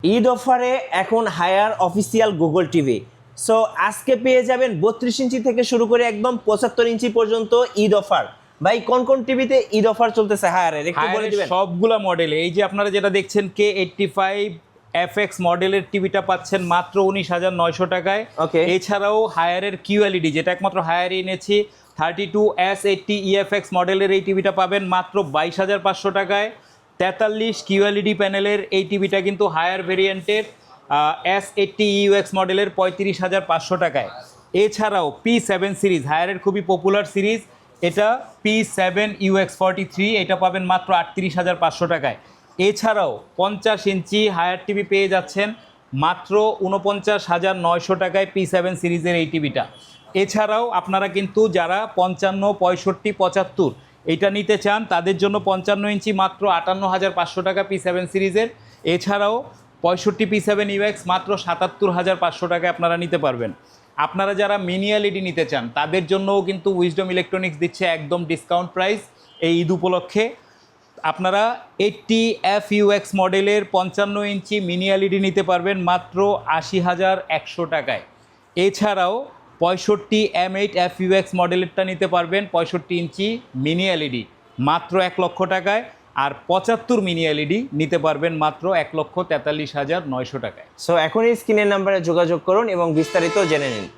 ঈদ অফারে এখন Haier official Google TV. So আজকে পেয়ে যাবেন 32 ইঞ্চি থেকে শুরু করে একদম 75 ইঞ্চি পর্যন্ত ঈদ অফার। ভাই কোন কোন টিভিতে ঈদ অফার চলতেছে হায়ারের একটু বলে দিবেন? সবগুলা মডেলে এই যে আপনারা যেটা দেখছেন K85 FX মডেলের টিভিটা পাচ্ছেন মাত্র 19,900 টাকায়। ওকে। এছাড়াও হায়ারের QLED যেটা একমাত্র হায়ারে এনেছি 32S80 EFX মডেলের এই টিভিটা পাবেন মাত্র 22,500 টাকায়। 43 QLED প্যানেলের এই টিভিটা কিন্তু হায়ার ভেরিয়েন্টের S80 UX মডেলের 35,500 টাকায়। এছাড়াও P7 সিরিজ হায়ারের খুবই পপুলার সিরিজ, এটা P7 UX43 এটা পাবেন মাত্র 38,500 টাকায়। এছাড়াও 50 ইঞ্চি হায়ার টিভি পেয়ে যাচ্ছেন মাত্র 49,900 টাকায় P7 সিরিজের এই টিভিটা। এছাড়াও আপনারা কিন্তু যারা 55, 65, 75 এইটা নিতে চান তাদের জন্য 55 ইঞ্চি মাত্র 58,500 টাকা P7 সিরিজের। এছাড়াও 65 P7 UX মাত্র 77,500 টাকায় আপনারা নিতে পারবেন। আপনারা যারা মিনি এলইডি নিতে চান তাদের জন্যও কিন্তু উইজডম ইলেকট্রনিক্স দিচ্ছে একদম ডিসকাউন্ট প্রাইস এই ঈদ উপলক্ষে। আপনারা 80 FUX মডেলের 55 ইঞ্চি মিনি এলইডি নিতে পারবেন মাত্র 80,100 টাকায়। এছাড়াও 65 M8 FUX মডেলেরটা নিতে পারবেন 65 ইঞ্চি মিনি এলইডি মাত্র 1 লক্ষ টাকায়। আর 75 মিনি এলইডি নিতে পারবেন মাত্র 1,43,900 টাকায়। সো এখনই স্ক্রিনের নাম্বারে যোগাযোগ করুন এবং বিস্তারিত জেনে নিন।